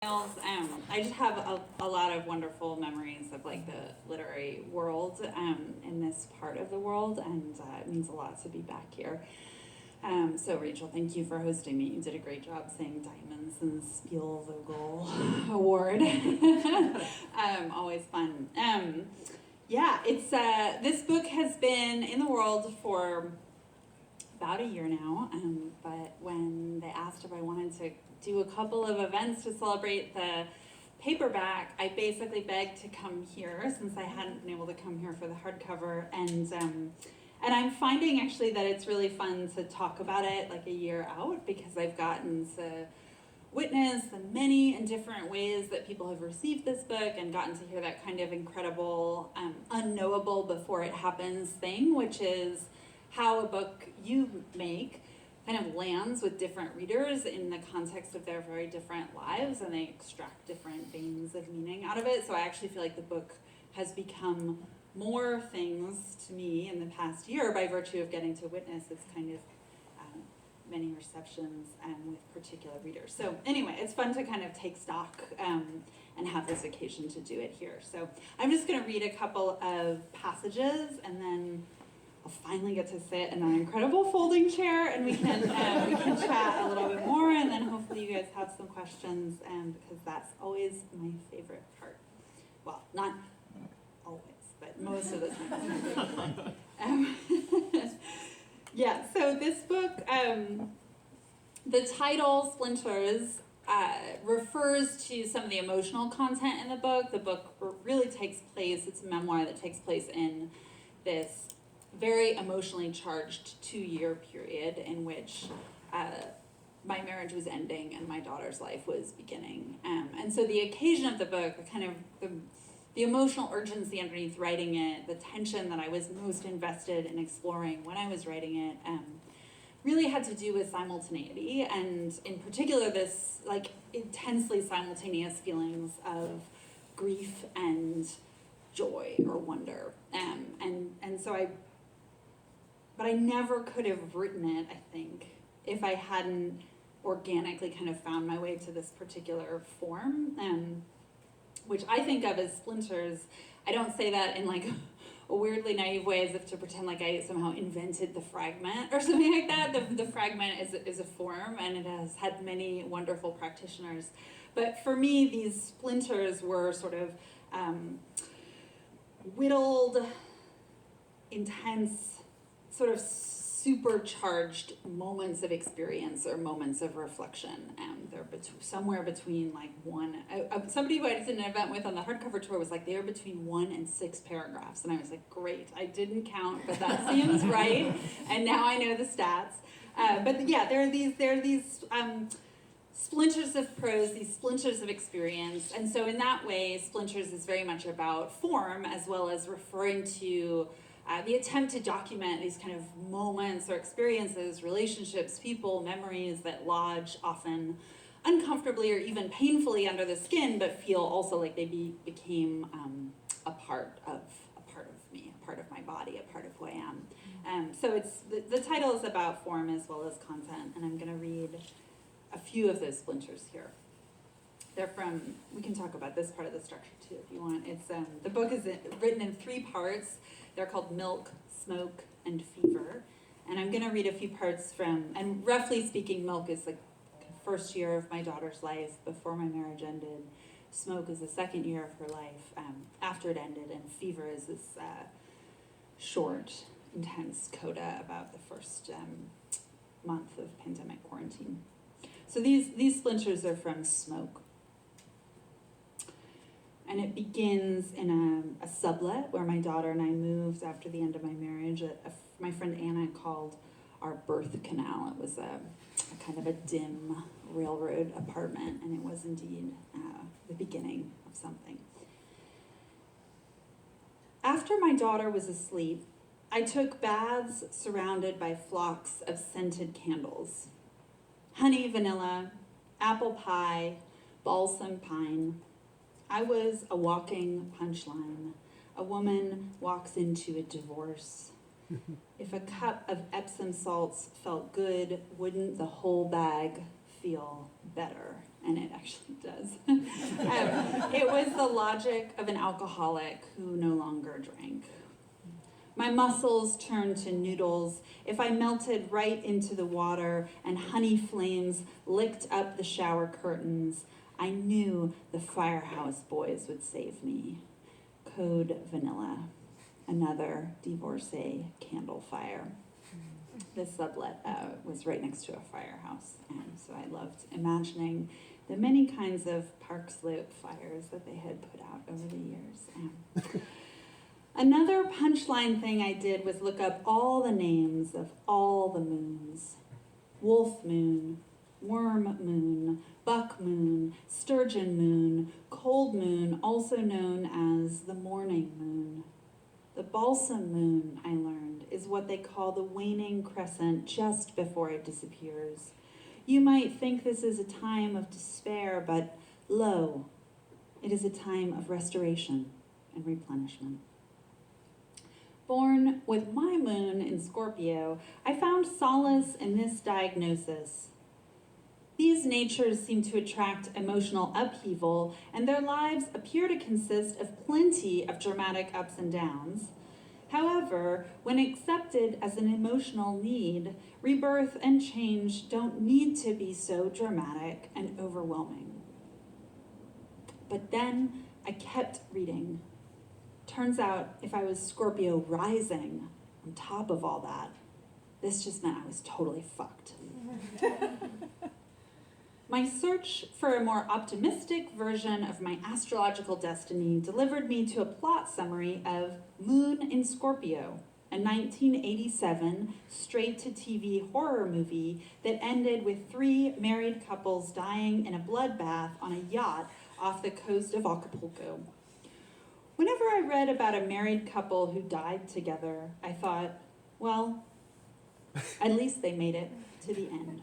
I just have a lot of wonderful memories of like the literary world in this part of the world, and it means a lot to be back here. So Rachel, thank you for hosting me. You did a great job saying Jamison Spielvogel Award. Always fun. Yeah, it's this book has been in the world for about a year now, but when they asked if I wanted to do a couple of events to celebrate the paperback, I basically begged to come here since I hadn't been able to come here for the hardcover, and I'm finding actually that it's really fun to talk about it like a year out, because I've gotten to witness the many and different ways that people have received this book and gotten to hear that kind of incredible, unknowable before it happens thing, which is how a book you make kind of lands with different readers in the context of their very different lives, and they extract different veins of meaning out of it. So I actually feel like the book has become more things to me in the past year by virtue of getting to witness its kind of many receptions with particular readers. So anyway, it's fun to kind of take stock and have this occasion to do it here. So I'm just going to read a couple of passages, and then I'll finally get to sit in an incredible folding chair, and we can chat a little bit more, and then hopefully you guys have some questions, because that's always my favorite part. Well, not always, but most of the time. Yeah, so this book, the title, Splinters, refers to some of the emotional content in the book. The book really takes place, it's a memoir that takes place in this very emotionally charged 2-year period in which my marriage was ending and my daughter's life was beginning. And so the occasion of the book, the emotional urgency underneath writing it, the tension that I was most invested in exploring when I was writing it, really had to do with simultaneity, and in particular this like intensely simultaneous feelings of grief and joy or wonder. But I never could have written it, I think, if I hadn't organically kind of found my way to this particular form, which I think of as Splinters. I don't say that in like a weirdly naive way as if to pretend like I somehow invented the fragment or something like that. The fragment is a form, and it has had many wonderful practitioners. But for me, these splinters were sort of whittled, intense, sort of supercharged moments of experience or moments of reflection. They're somewhere between like one, somebody who I did an event with on the hardcover tour was like, they are between 1 and 6 paragraphs. And I was like, great, I didn't count, but that seems right. And now I know the stats. But yeah, there are these splinters of prose, these splinters of experience. And so in that way, Splinters is very much about form, as well as referring to the attempt to document these kind of moments or experiences, relationships, people, memories that lodge often uncomfortably or even painfully under the skin, but feel also like they became a part of me, a part of my body, a part of who I am. So it's the title is about form as well as content, and I'm going to read a few of those splinters here. They're from, we can talk about this part of the structure too if you want. It's the book is written in 3 parts. They're called Milk, Smoke, and Fever. And I'm going to read a few parts from, and roughly speaking, Milk is the first year of my daughter's life before my marriage ended. Smoke is the second year of her life after it ended. And Fever is this short, intense coda about the first month of pandemic quarantine. So these splinters are from Smoke. And it begins in a sublet where my daughter and I moved after the end of my marriage. My friend Anna called our birth canal. It was a kind of a dim railroad apartment, and it was indeed the beginning of something. After my daughter was asleep, I took baths surrounded by flocks of scented candles. Honey vanilla, apple pie, balsam pine. I was a walking punchline. A woman walks into a divorce. If a cup of Epsom salts felt good, wouldn't the whole bag feel better? and it actually does. It was the logic of an alcoholic who no longer drank. My muscles turned to noodles if I melted right into the water and honey flames licked up the shower curtains. I knew the Firehouse Boys would save me. Code Vanilla, another divorcee candle fire. This sublet was right next to a firehouse, and so I loved imagining the many kinds of Park Slope fires that they had put out over the years. Another punchline thing I did was look up all the names of all the moons. Wolf moon, worm moon, buck moon, sturgeon moon, cold moon, also known as the morning moon. The balsam moon, I learned, is what they call the waning crescent just before it disappears. You might think this is a time of despair, but lo, it is a time of restoration and replenishment. Born with my moon in Scorpio, I found solace in this diagnosis. These natures seem to attract emotional upheaval, and their lives appear to consist of plenty of dramatic ups and downs. However, when accepted as an emotional need, rebirth and change don't need to be so dramatic and overwhelming. But then I kept reading. Turns out if I was Scorpio rising on top of all that, this just meant I was totally fucked. My search for a more optimistic version of my astrological destiny delivered me to a plot summary of Moon in Scorpio, a 1987 straight-to-TV horror movie that ended with 3 married couples dying in a bloodbath on a yacht off the coast of Acapulco. Whenever I read about a married couple who died together, I thought, well, at least they made it to the end.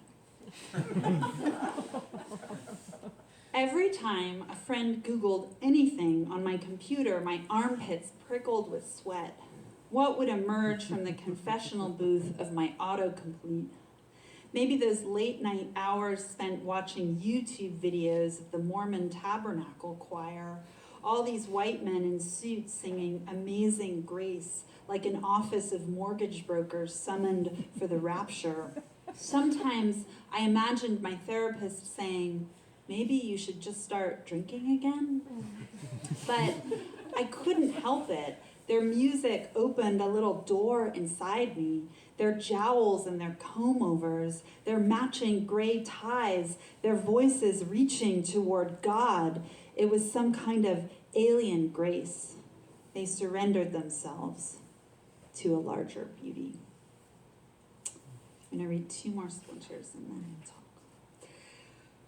Every time a friend Googled anything on my computer, my armpits prickled with sweat. What would emerge from the confessional booth of my autocomplete? Maybe those late night hours spent watching YouTube videos of the Mormon Tabernacle Choir, all these white men in suits singing Amazing Grace, like an office of mortgage brokers summoned for the rapture. Sometimes I imagined my therapist saying, maybe you should just start drinking again. But I couldn't help it. Their music opened a little door inside me. Their jowls and their comb-overs, their matching gray ties, their voices reaching toward God. It was some kind of alien grace. They surrendered themselves to a larger beauty. I'm going to read 2 more splinters and then talk.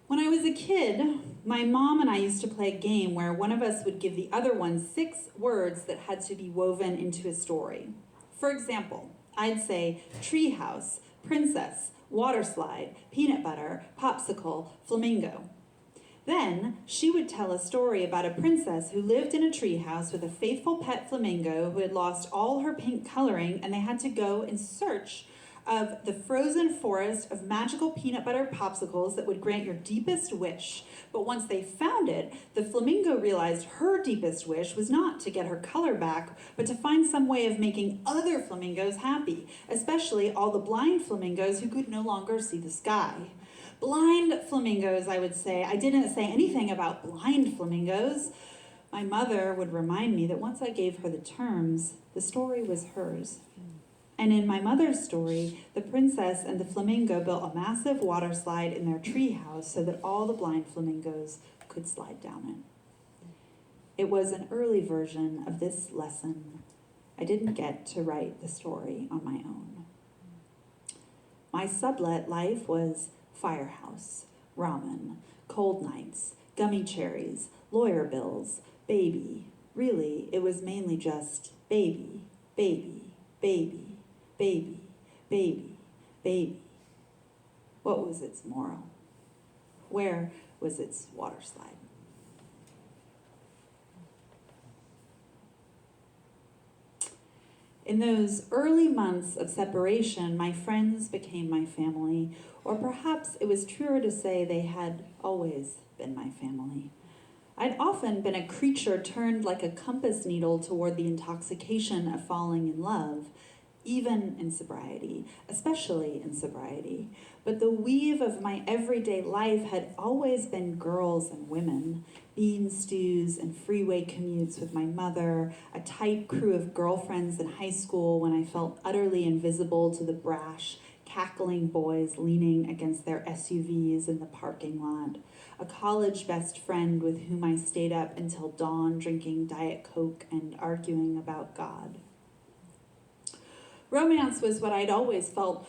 When I was a kid, my mom and I used to play a game where one of us would give the other one 6 words that had to be woven into a story. For example, I'd say treehouse, princess, water slide, peanut butter, popsicle, flamingo. Then she would tell a story about a princess who lived in a treehouse with a faithful pet flamingo who had lost all her pink coloring, and they had to go in search of the frozen forest of magical peanut butter popsicles that would grant your deepest wish. But once they found it, the flamingo realized her deepest wish was not to get her color back, but to find some way of making other flamingos happy, especially all the blind flamingos who could no longer see the sky. Blind flamingos, I would say. I didn't say anything about blind flamingos. My mother would remind me that once I gave her the terms, the story was hers. And in my mother's story, the princess and the flamingo built a massive water slide in their treehouse so that all the blind flamingos could slide down it. It was an early version of this lesson. I didn't get to write the story on my own. My sublet life was firehouse, ramen, cold nights, gummy cherries, lawyer bills, baby. Really, it was mainly just baby, baby, baby. Baby, baby, baby. What was its moral? Where was its water slide? In those early months of separation, my friends became my family, or perhaps it was truer to say they had always been my family. I'd often been a creature turned like a compass needle toward the intoxication of falling in love, even in sobriety, especially in sobriety. But the weave of my everyday life had always been girls and women, bean stews and freeway commutes with my mother, a tight crew of girlfriends in high school when I felt utterly invisible to the brash, cackling boys leaning against their SUVs in the parking lot, a college best friend with whom I stayed up until dawn drinking Diet Coke and arguing about God. Romance was what I'd always felt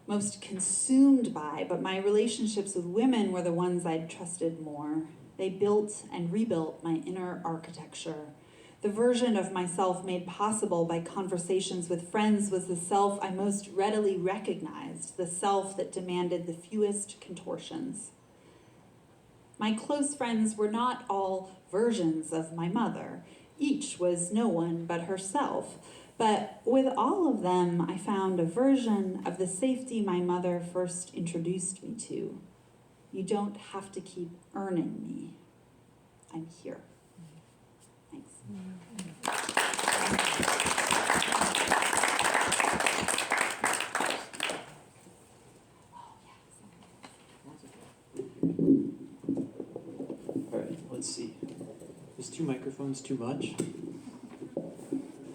most consumed by, but my relationships with women were the ones I'd trusted more. They built and rebuilt my inner architecture. The version of myself made possible by conversations with friends was the self I most readily recognized, the self that demanded the fewest contortions. My close friends were not all versions of my mother. Each was no one but herself. But with all of them, I found a version of the safety my mother first introduced me to. You don't have to keep earning me. I'm here. Thanks. All right, let's see. Is 2 microphones too much?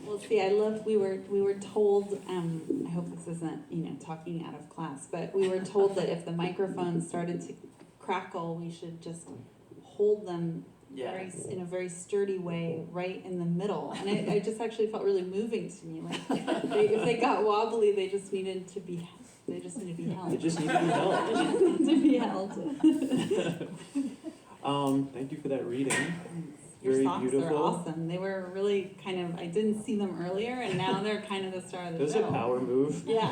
Well, see, we were told, I hope this isn't, talking out of class, but we were told that if the microphones started to crackle, we should just hold them in a very sturdy way right in the middle. And it just actually felt really moving to me. Like, if they got wobbly, they just needed to be held. They just need to be held. to be held. Thank you for that reading. Your Very socks beautiful. are awesome. They were really I didn't see them earlier, and now they're kind of the star of the show. That was a power move. Yeah.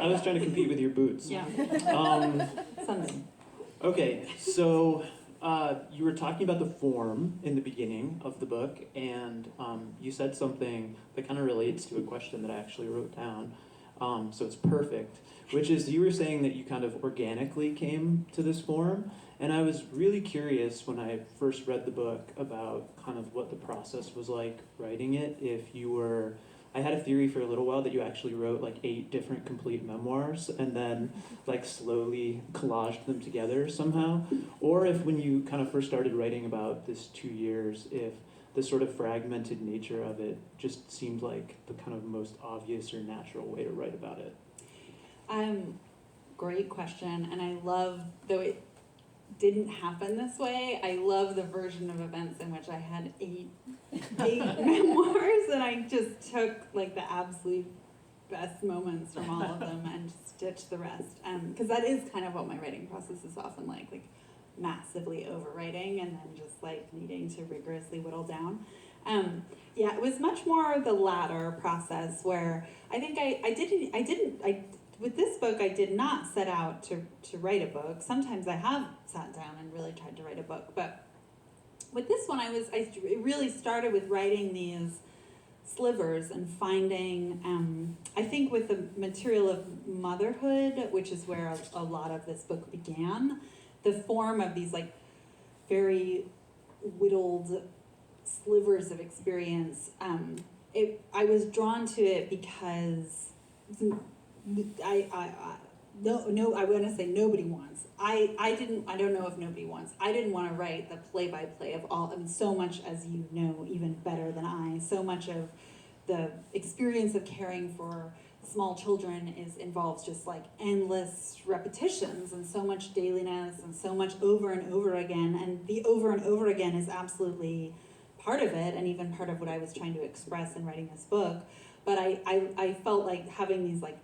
I was trying to compete with your boots. Yeah. Something. Okay, so you were talking about the form in the beginning of the book, and you said something that kind of relates to a question that I actually wrote down. So it's perfect, which is you were saying that you kind of organically came to this form. And I was really curious when I first read the book about kind of what the process was like writing it. I had a theory for a little while that you actually wrote like 8 different complete memoirs and then like slowly collaged them together somehow. Or if when you kind of first started writing about this 2 years, if the sort of fragmented nature of it just seemed like the kind of most obvious or natural way to write about it. Great question. And I love, though it didn't happen this way, I love the version of events in which I had 8 memoirs, and I just took like the absolute best moments from all of them and stitched the rest. Because that is kind of what my writing process is often like massively overwriting and then just like needing to rigorously whittle down. Yeah, it was much more the latter process where I think with this book, I did not set out to write a book. Sometimes I have sat down and really tried to write a book, but with this one, it really started with writing these slivers and finding, I think with the material of motherhood, which is where a lot of this book began, the form of these like very whittled slivers of experience, I was drawn to it because I want to say nobody wants. I don't know if nobody wants. I didn't want to write the play-by-play of all, so much as you know even better than I, so much of the experience of caring for small children involves just like endless repetitions and so much dailiness and so much over and over again. And the over and over again is absolutely part of it and even part of what I was trying to express in writing this book. But I felt like having these like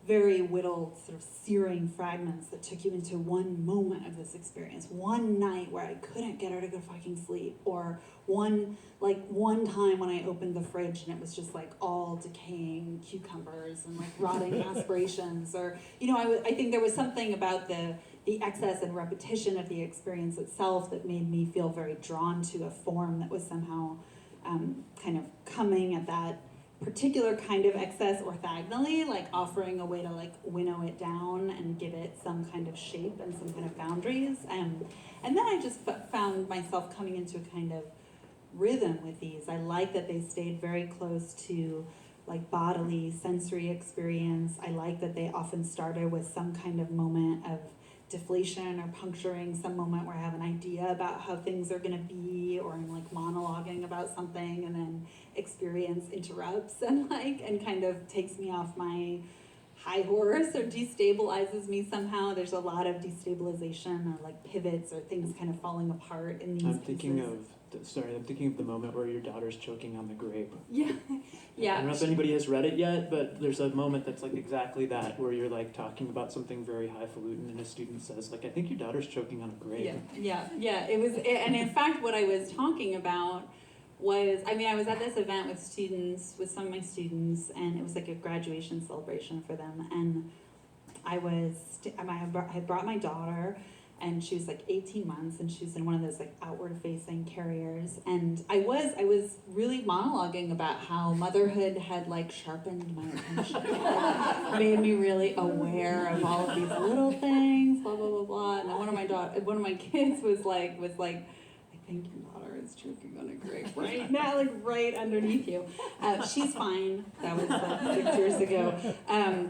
very whittled, sort of searing fragments that took you into one moment of this experience, one night where I couldn't get her to go fucking sleep, or one time when I opened the fridge and it was just like all decaying cucumbers and like rotting aspirations, or I think there was something about the excess and repetition of the experience itself that made me feel very drawn to a form that was somehow kind of coming at that particular kind of excess orthogonally, like offering a way to like winnow it down and give it some kind of shape and some kind of boundaries. And then I just found myself coming into a kind of rhythm with these. I like that they stayed very close to like bodily sensory experience. I like that they often started with some kind of moment of deflation or puncturing, some moment where I have an idea about how things are going to be, or I'm like monologuing about something, and then experience interrupts and kind of takes me off my high horse or destabilizes me somehow. There's a lot of destabilization or like pivots or things kind of falling apart in these I'm thinking of the moment where your daughter's choking on the grape. Yeah. I don't know if anybody has read it yet, but there's a moment that's like exactly that, where you're like talking about something very highfalutin, and a student says, like, I think your daughter's choking on a grape. Yeah. And in fact, what I was talking about was, I was at this event with some of my students, and it was like a graduation celebration for them. And I had brought my daughter, and she was like 18 months, and she was in one of those like outward facing carriers. And I was really monologuing about how motherhood had like sharpened my attention, like, made me really aware of all of these little things, blah, blah, blah, blah. And then one of my kids was like, I think your daughter is choking on a grape right now, like right underneath you. She's fine. That was like 6 years ago.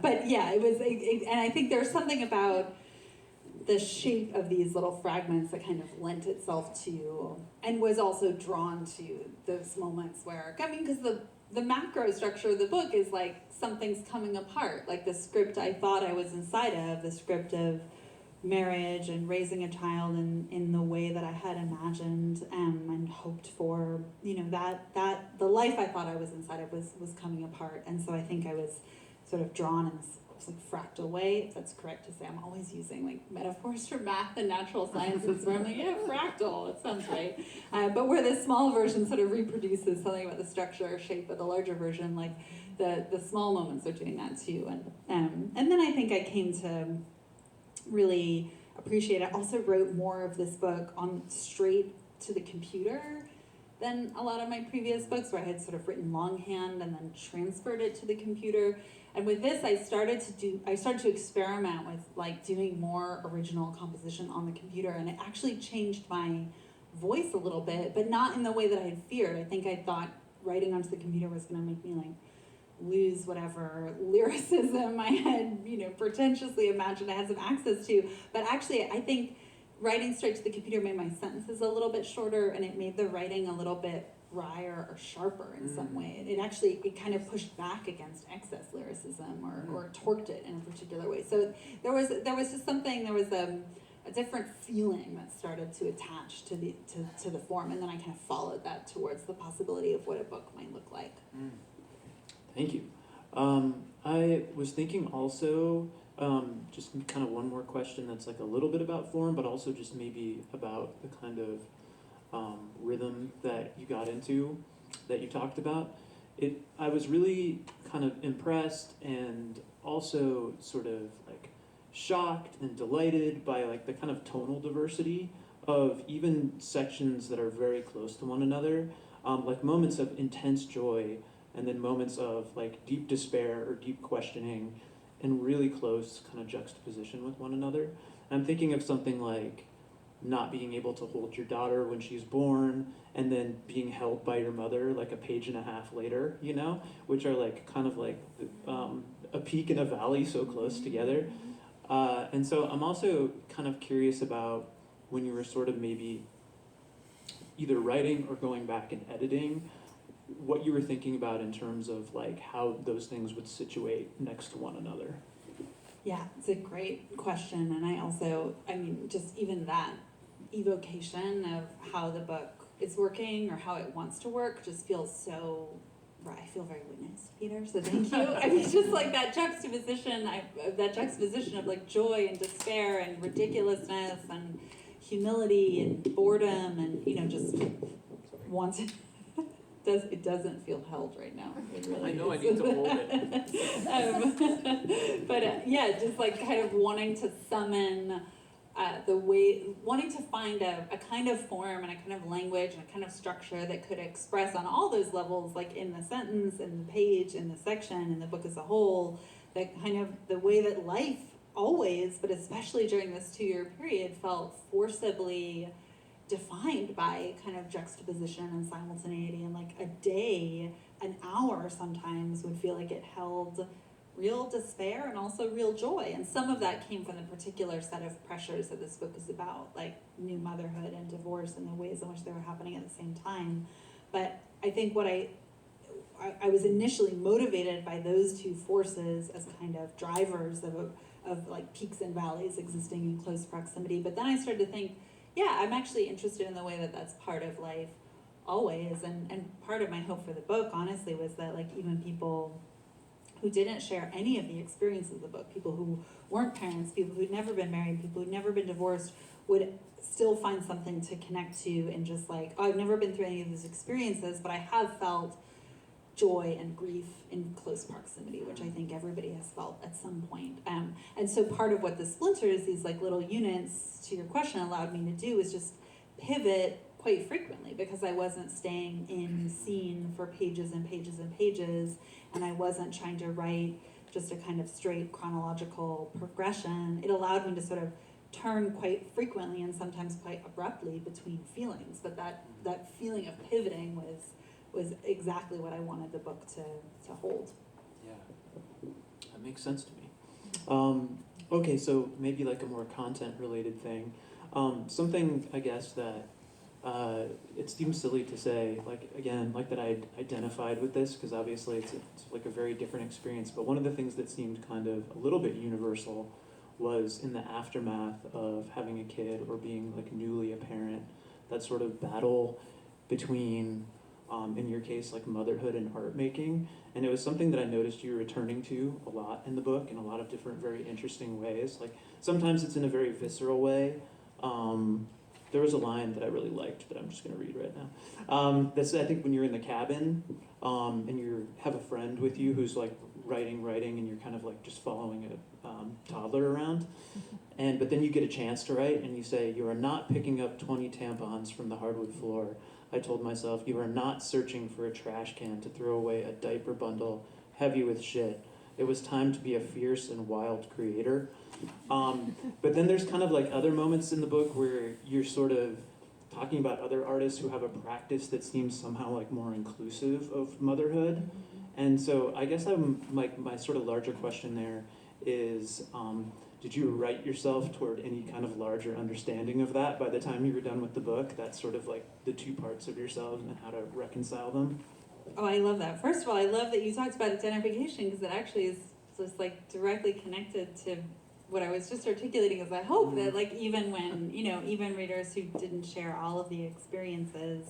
But yeah, and I think there's something about the shape of these little fragments that kind of lent itself to, and was also drawn to those moments where, because the macro structure of the book is like something's coming apart, like the script I thought I was inside of, the script of marriage and raising a child in the way that I had imagined and hoped for, that the life I thought I was inside of was coming apart. And so I think I was sort of drawn in this like fractal way, if that's correct to say. I'm always using like metaphors for math and natural sciences where I'm like, yeah, fractal, it sounds right. But where the small version sort of reproduces something about the structure or shape of the larger version, like the small moments are doing that too. And then I think I came to really appreciate it. I also wrote more of this book on straight to the computer than a lot of my previous books, where I had sort of written longhand and then transferred it to the computer. And with this, I started to experiment with like doing more original composition on the computer, and it actually changed my voice a little bit, but not in the way that I had feared. I think I thought writing onto the computer was going to make me like lose whatever lyricism I had, pretentiously imagined I had some access to. But actually, I think writing straight to the computer made my sentences a little bit shorter, and it made the writing a little bit drier or sharper in some way. It kind of pushed back against excess lyricism or torqued it in a particular way. So there was just something, there was a different feeling that started to attach to the form, and then I kind of followed that towards the possibility of what a book might look like. Thank you. I was thinking also, just kind of one more question that's like a little bit about form, but also just maybe about the kind of rhythm that you got into, that you talked about. I was really kind of impressed and also sort of like shocked and delighted by like the kind of tonal diversity of even sections that are very close to one another, like moments of intense joy and then moments of like deep despair or deep questioning in really close kind of juxtaposition with one another. I'm thinking of something like not being able to hold your daughter when she's born, and then being held by your mother like a page and a half later, which are like kind of like a peak and a valley so close together. And so I'm also kind of curious about when you were sort of maybe either writing or going back and editing, what you were thinking about in terms of like how those things would situate next to one another. Yeah, it's a great question. And I also, just even that evocation of how the book is working or how it wants to work just feels so, I feel very witnessed, Peter, so thank you. Just like that juxtaposition of like joy and despair and ridiculousness and humility and boredom and, just wanting. It doesn't feel held right now. It really I know, is. I need to hold it. But just like kind of wanting to summon the way, wanting to find a kind of form and a kind of language and a kind of structure that could express on all those levels, like in the sentence, in the page, in the section, in the book as a whole, that kind of the way that life always, but especially during this 2-year period, felt forcibly defined by kind of juxtaposition and simultaneity, and like a day, an hour sometimes would feel like it held real despair and also real joy. And some of that came from the particular set of pressures that this book is about, like new motherhood and divorce and the ways in which they were happening at the same time. But I think what I was initially motivated by those two forces as kind of drivers of like peaks and valleys existing in close proximity. But then I started to think, yeah, I'm actually interested in the way that that's part of life always. And part of my hope for the book, honestly, was that like even people who didn't share any of the experiences of the book, people who weren't parents, people who'd never been married, people who'd never been divorced, would still find something to connect to, and just like, oh, I've never been through any of these experiences, but I have felt joy and grief in close proximity, which I think everybody has felt at some point. And so part of what the Splinters, these like little units, to your question, allowed me to do is just pivot quite frequently, because I wasn't staying in scene for pages and pages and pages, and I wasn't trying to write just a kind of straight chronological progression. It allowed me to sort of turn quite frequently and sometimes quite abruptly between feelings, but that feeling of pivoting was exactly what I wanted the book to hold. Yeah, that makes sense to me. Okay, so maybe like a more content-related thing. Something, I guess, that it seems silly to say, like, again, like that I identified with this, because obviously it's like a very different experience, but one of the things that seemed kind of a little bit universal was in the aftermath of having a kid or being like newly a parent, that sort of battle between, in your case, like motherhood and art making. And it was something that I noticed you returning to a lot in the book in a lot of different, very interesting ways. Like sometimes it's in a very visceral way. There was a line that I really liked that I'm just going to read right now. That's, I think, when you're in the cabin and you have a friend with you who's like writing, and you're kind of like just following a toddler around. But then you get a chance to write, and you say, "You are not picking up 20 tampons from the hardwood floor. I told myself, you are not searching for a trash can to throw away a diaper bundle heavy with shit. It was time to be a fierce and wild creator." But then there's kind of like other moments in the book where you're sort of talking about other artists who have a practice that seems somehow like more inclusive of motherhood. And so I guess I'm like, my sort of larger question there is, did you write yourself toward any kind of larger understanding of that by the time you were done with the book? That's sort of like the two parts of yourself and how to reconcile them? Oh, I love that. First of all, I love that you talked about identification, because it actually is just like directly connected to what I was just articulating, as I hope that like even when, even readers who didn't share all of the experiences,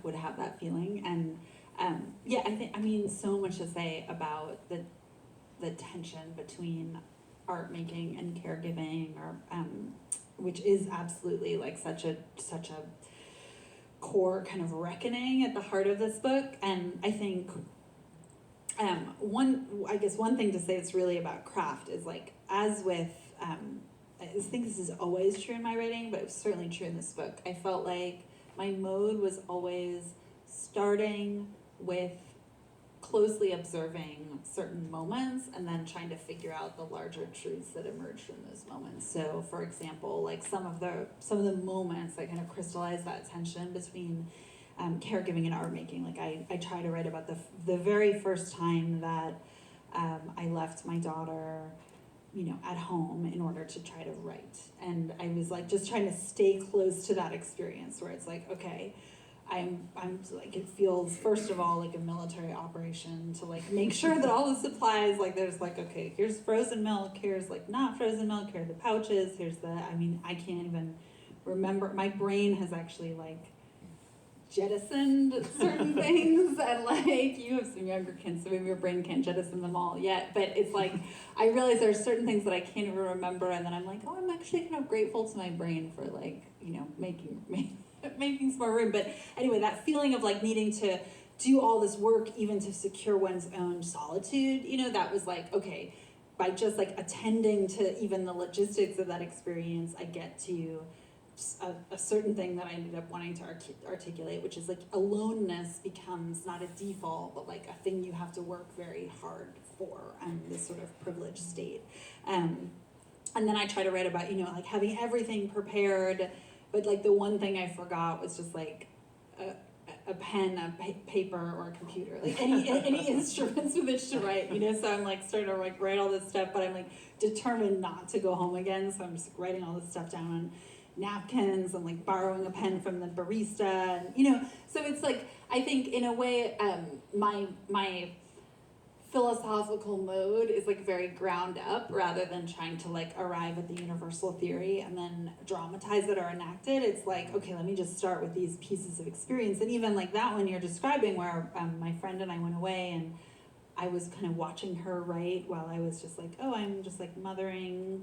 would have that feeling. And I mean, so much to say about the tension between art making and caregiving, or which is absolutely like such a core kind of reckoning at the heart of this book. And I think one thing to say that's really about craft is like, as with I think this is always true in my writing, but it was certainly true in this book. I felt like my mode was always starting with closely observing certain moments and then trying to figure out the larger truths that emerge from those moments. So, for example, like some of the moments that kind of crystallize that tension between caregiving and art making. Like I try to write about the very first time that I left my daughter, at home in order to try to write. And I was like just trying to stay close to that experience where it's like, okay, I'm like, it feels first of all like a military operation to like make sure that all the supplies, like there's like, okay, here's frozen milk, here's like not frozen milk, here are the pouches, I can't even remember. My brain has actually like jettisoned certain things, and like you have some younger kids, so maybe your brain can't jettison them all yet, but it's like I realize there's certain things that I can't even remember, and then I'm like, oh, I'm actually kind of grateful to my brain for like making some more room. But anyway, that feeling of like needing to do all this work even to secure one's own solitude, that was like, okay, by just like attending to even the logistics of that experience, I get to a certain thing that I ended up wanting to articulate, which is like aloneness becomes not a default, but like a thing you have to work very hard for, this sort of privileged state. And then I try to write about, like having everything prepared, but like the one thing I forgot was just like a pen, paper, or a computer, like any instruments with which to write, so I'm like starting to like write all this stuff, but I'm like determined not to go home again, so I'm just like, writing all this stuff down on napkins and like borrowing a pen from the barista, and so it's like, I think in a way, my philosophical mode is like very ground up rather than trying to like arrive at the universal theory and then dramatize it or enact it. It's like, okay, let me just start with these pieces of experience. And even like that one you're describing, where my friend and I went away and I was kind of watching her write while I was just like, oh, I'm just like mothering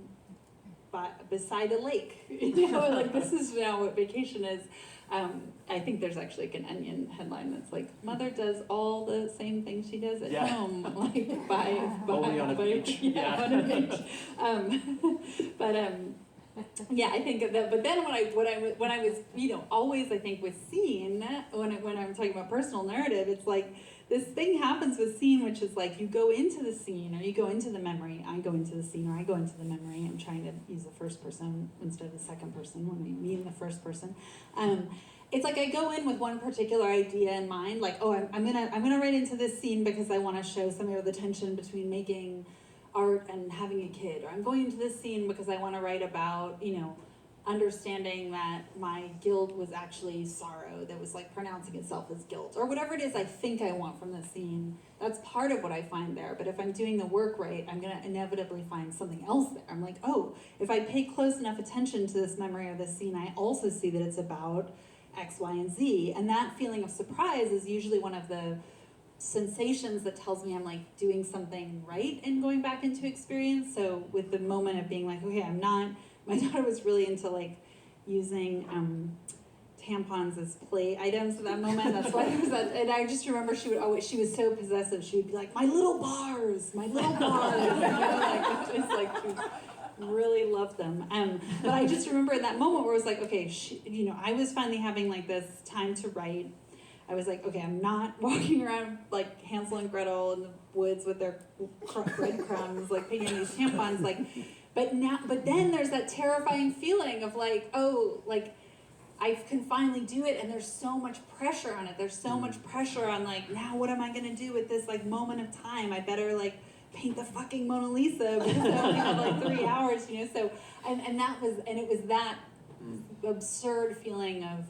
beside a lake, like this is now what vacation is. I think there's actually like an Onion headline that's like, mother does all the same things she does at home, like by only on a beach. On a beach. Yeah, I think that. But then when I was always, I think with scene, when I'm talking about personal narrative, it's like this thing happens with scene, which is like you go into the scene or you go into the memory. I go into the scene or I go into the memory. I'm trying to use the first person instead of the second person when we mean the first person. It's like I go in with one particular idea in mind, like, oh, I'm gonna write into this scene because I want to show some of the tension between making art and having a kid, or I'm going into this scene because I want to write about, understanding that my guilt was actually sorrow that was like pronouncing itself as guilt, or whatever it is I think I want from the scene. That's part of what I find there. But if I'm doing the work right, I'm going to inevitably find something else there. I'm like, oh, if I pay close enough attention to this memory or this scene, I also see that it's about X, Y, and Z. And that feeling of surprise is usually one of the sensations that tells me I'm like doing something right in going back into experience. So with the moment of being like, okay, my daughter was really into like using tampons as play items at that moment. That's why there was that. And I just remember she was so possessive. She would be like, my little bars. Like just like she really loved them. But I just remember in that moment where it was like, okay, I was finally having like this time to write. I was like, okay, I'm not walking around like Hansel and Gretel in the woods with their breadcrumbs, like picking these tampons, like. But then there's that terrifying feeling of like, oh, like I can finally do it, and there's so much pressure on it. There's so much pressure on like, now what am I gonna do with this like moment of time? I better like paint the fucking Mona Lisa because I only have like 3 hours, So it was that absurd feeling of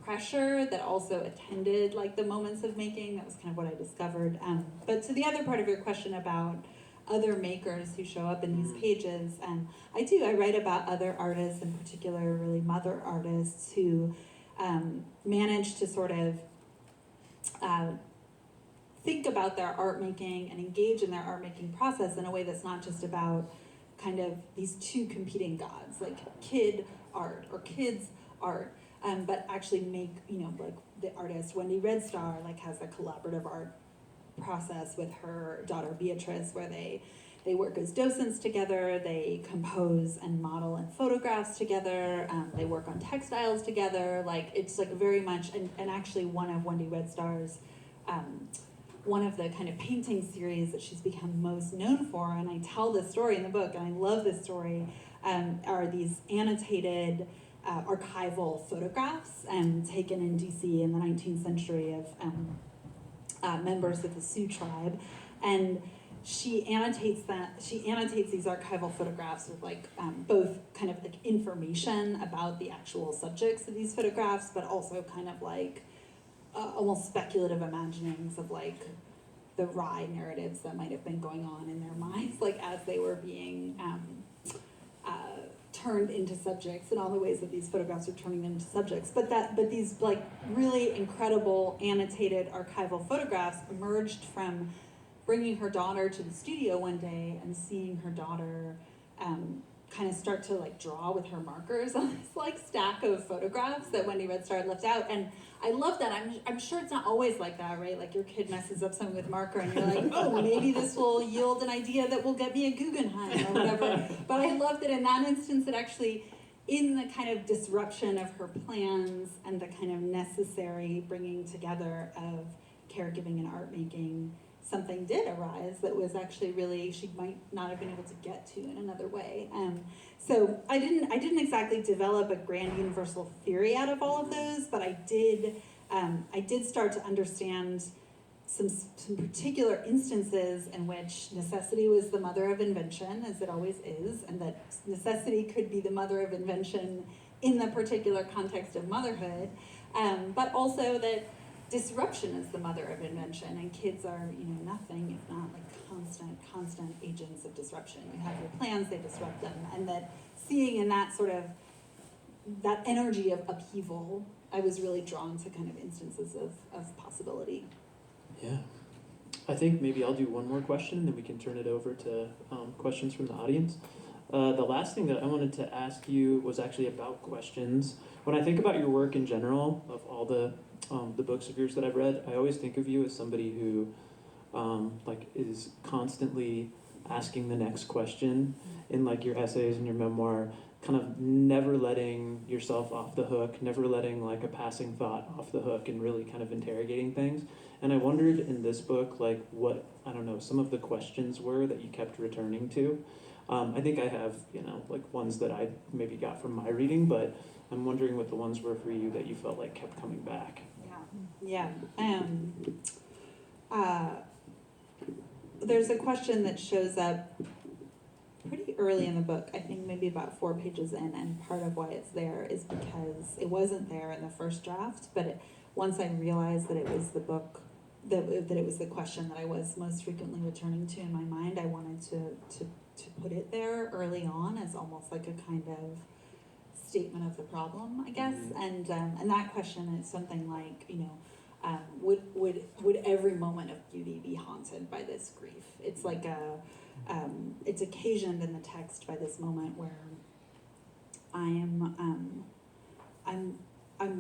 pressure that also attended like the moments of making. That was kind of what I discovered. But to the other part of your question about other makers who show up in these pages, I write about other artists, in particular really mother artists who manage to sort of think about their art making and engage in their art making process in a way that's not just about kind of these two competing gods, like kid art or kids art, but actually make, like the artist Wendy Red Star like has a collaborative art process with her daughter Beatrice, where they work as docents together, they compose and model and photographs together, they work on textiles together, like it's like very much, and actually one of Wendy Red Star's, one of the kind of painting series that she's become most known for, and I tell this story in the book, and I love this story, are these annotated archival photographs taken in DC in the 19th century of members of the Sioux tribe, and she annotates these archival photographs with like both kind of like information about the actual subjects of these photographs, but also kind of like almost speculative imaginings of like the wry narratives that might have been going on in their minds, like as they were being turned into subjects, and all the ways that these photographs are turning them into subjects. But these like really incredible annotated archival photographs emerged from bringing her daughter to the studio one day and seeing her daughter kind of start to like draw with her markers on this like stack of photographs that Wendy Red Star had left out. And I love that. I'm sure it's not always like that, right? Like your kid messes up something with marker and you're like, oh, maybe this will yield an idea that will get me a Guggenheim or whatever. But I love that in that instance it actually, in the kind of disruption of her plans and the kind of necessary bringing together of caregiving and art making, something did arise that was actually really, she might not have been able to get to in another way. So I didn't exactly develop a grand universal theory out of all of those, but I did start to understand some particular instances in which necessity was the mother of invention, as it always is, and that necessity could be the mother of invention in the particular context of motherhood, but also that disruption is the mother of invention, and kids are, nothing if not like constant agents of disruption. You have your plans, they disrupt them, and that seeing in that sort of, that energy of upheaval, I was really drawn to kind of instances of possibility. Yeah. I think maybe I'll do one more question, and then we can turn it over to questions from the audience. The last thing that I wanted to ask you was actually about questions. When I think about your work in general, of all the books of yours that I've read, I always think of you as somebody who is constantly asking the next question in like your essays and your memoir, kind of never letting yourself off the hook, never letting like a passing thought off the hook, and really kind of interrogating things. And I wondered in this book, like what, I don't know, some of the questions were that you kept returning to. I think I have, like ones that I maybe got from my reading, but I'm wondering what the ones were for you that you felt like kept coming back. Yeah. There's a question that shows up pretty early in the book, I think maybe about 4 pages in, and part of why it's there is because it wasn't there in the first draft, but once I realized that it was the book, that it was the question that I was most frequently returning to in my mind, I wanted to put it there early on as almost like a kind of statement of the problem, I guess. And that question is something like, would every moment of beauty be haunted by this grief? It's like it's occasioned in the text by this moment where I'm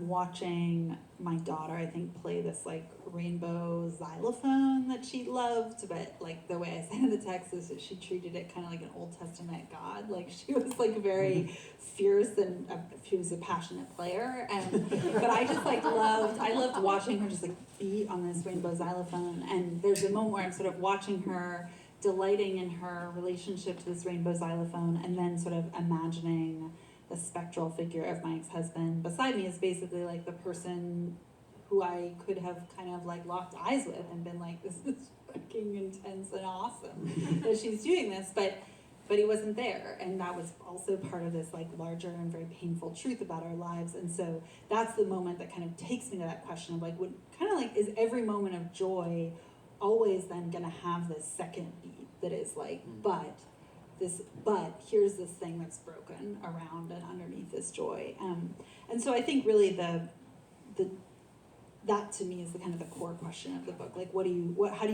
watching my daughter, I think, play this like rainbow xylophone that she loved, but like the way I said in the text is that she treated it kind of like an Old Testament god. Like she was like very fierce, and she was a passionate player. But I just like loved watching her just like beat on this rainbow xylophone. And there's a moment where I'm sort of watching her, delighting in her relationship to this rainbow xylophone, and then sort of imagining the spectral figure of my ex-husband beside me is basically like the person who I could have kind of like locked eyes with and been like, this is fucking intense and awesome that she's doing this, but he wasn't there. And that was also part of this like larger and very painful truth about our lives. And so that's the moment that kind of takes me to that question of like, would kind of like, is every moment of joy always then gonna have this second beat that is like, but here's this thing that's broken around and underneath this joy. And so I think really that to me is the kind of the core question of the book. Like how do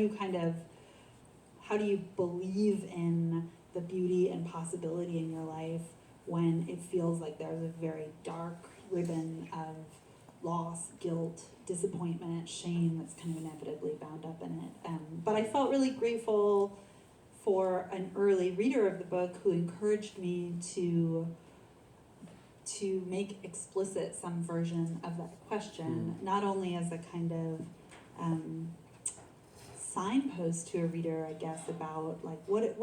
you believe in the beauty and possibility in your life when it feels like there's a very dark ribbon of loss, guilt, disappointment, shame that's kind of inevitably bound up in it. But I felt really grateful for an early reader of the book who encouraged me to make explicit some version of that question, not only as a kind of signpost to a reader, I guess, about like what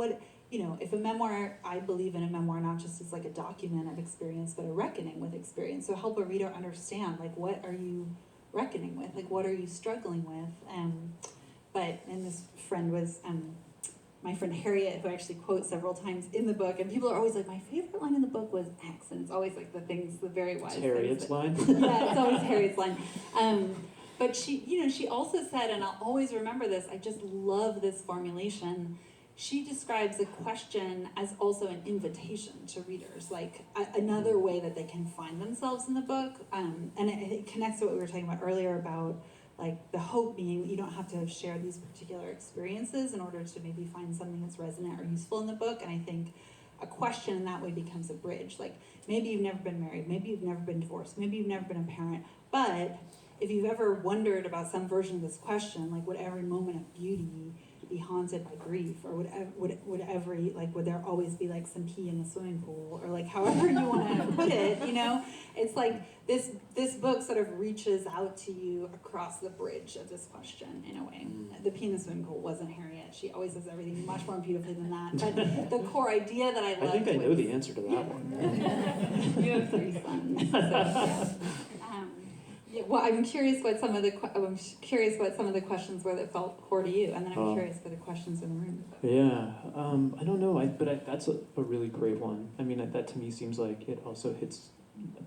if a memoir, I believe in a memoir not just as like a document of experience, but a reckoning with experience. So help a reader understand, like, what are you reckoning with? Like, what are you struggling with? And this friend was my friend Harriet, who I actually quote several times in the book, and people are always like, my favorite line in the book was X, and it's always like the very wise things. Harriet's line? Yeah, it's always Harriet's line. But she also said, and I'll always remember this, I just love this formulation, she describes a question as also an invitation to readers, like another way that they can find themselves in the book. And it connects to what we were talking about earlier about like the hope being you don't have to have shared these particular experiences in order to maybe find something that's resonant or useful in the book. And I think a question in that way becomes a bridge. Like, maybe you've never been married, maybe you've never been divorced, maybe you've never been a parent, but if you've ever wondered about some version of this question, like, would every moment of beauty be haunted by grief, or would there always be like some pee in the swimming pool, or like however you want to put it, it's like this book sort of reaches out to you across the bridge of this question in a way. The pee in the swimming pool wasn't Harriet. She always does everything much more beautifully than that. But the core idea that I loved, I think I know the answer to that one. You have 3 sons. So, yeah. Well, I'm curious what some of the questions were that felt core to you, and then I'm curious for the questions in the room. Yeah, I don't know, that's a really great one. I mean, that to me seems like it also hits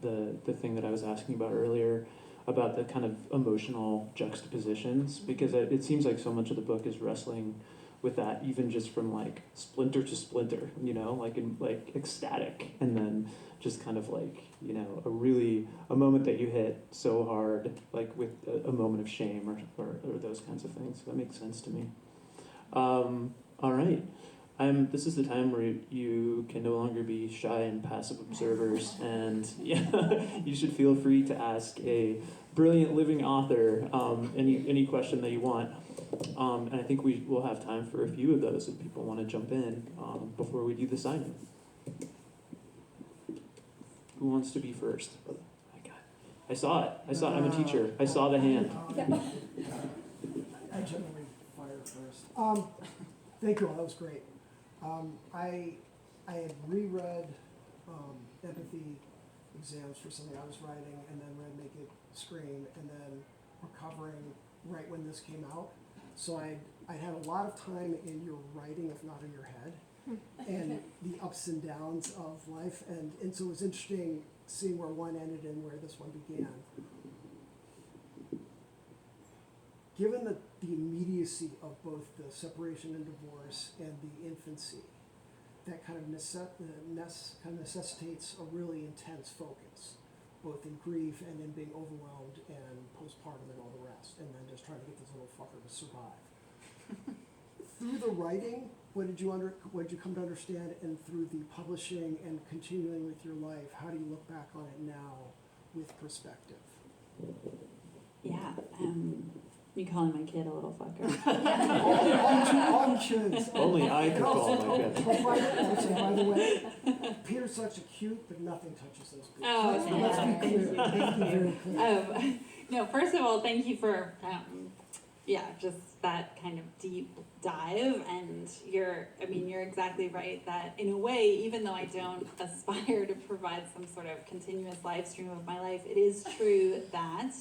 the thing that I was asking about earlier, about the kind of emotional juxtapositions, because it seems like so much of the book is wrestling with that, even just from like splinter to splinter, like ecstatic, and then just kind of like, a moment that you hit so hard, like with a moment of shame or those kinds of things. That makes sense to me. All right. This is the time where you can no longer be shy and passive observers, and you should feel free to ask a brilliant living author any question that you want. And I think we will have time for a few of those if people want to jump in before we do the signing. Who wants to be first? I saw it. I'm a teacher. I saw the hand. I generally fire first. Thank you all. That was great. I had reread empathy exams for something I was writing, and then read Make It Scream, and then recovering right when this came out. So I had a lot of time in your writing, if not in your head, and the ups and downs of life, and so it was interesting seeing where one ended and where this one began. Given the immediacy of both the separation and divorce and the infancy, that kind of necessitates a really intense focus, both in grief and in being overwhelmed and postpartum and all the rest, and then just trying to get this little fucker to survive. Through the writing, what did you come to understand, and through the publishing and continuing with your life, how do you look back on it now with perspective? Yeah, you calling my kid a little fucker? All kids. Only I could call my kid. By the way, Peter's such a cute, but nothing touches those people. Oh, Let's be clear. Thank you very clear. No, first of all, thank you for just that kind of deep dive, and you're exactly right that in a way, even though I don't aspire to provide some sort of continuous live stream of my life, it is true that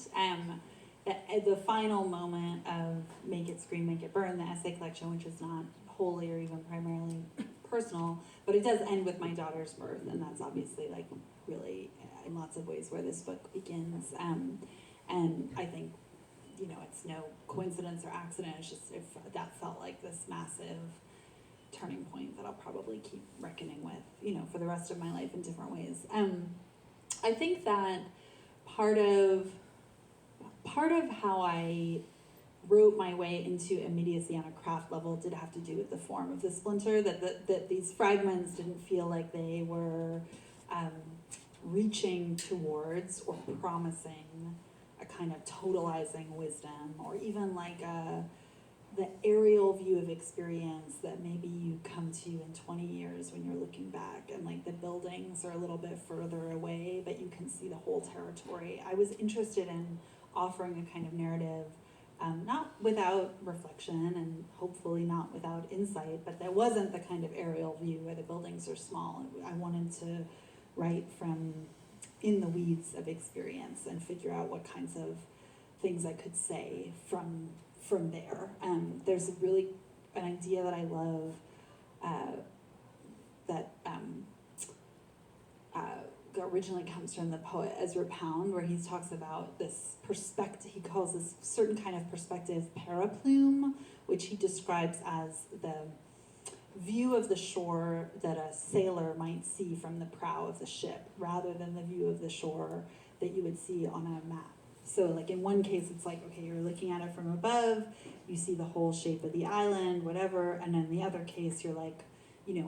at the final moment of Make It Scream, Make It Burn, the essay collection, which is not wholly or even primarily personal, but it does end with my daughter's birth, and that's obviously like really in lots of ways where this book begins. And I think, it's no coincidence or accident. It's just that felt like this massive turning point that I'll probably keep reckoning with, for the rest of my life in different ways. I think that part of how I wrote my way into immediacy on a craft level did have to do with the form of the splinter, that these fragments didn't feel like they were reaching towards or promising a kind of totalizing wisdom, or even like the aerial view of experience that maybe you come to in 20 years when you're looking back, and like the buildings are a little bit further away, but you can see the whole territory. I was interested in offering a kind of narrative, not without reflection and hopefully not without insight, but that wasn't the kind of aerial view where the buildings are small. I wanted to write from in the weeds of experience and figure out what kinds of things I could say from there. There's really an idea that I love that originally comes from the poet Ezra Pound, where he talks about this perspective, he calls this certain kind of perspective paraplume, which he describes as the view of the shore that a sailor might see from the prow of the ship, rather than the view of the shore that you would see on a map. So like in one case, it's like, okay, you're looking at it from above, you see the whole shape of the island, whatever, and in the other case, you're like,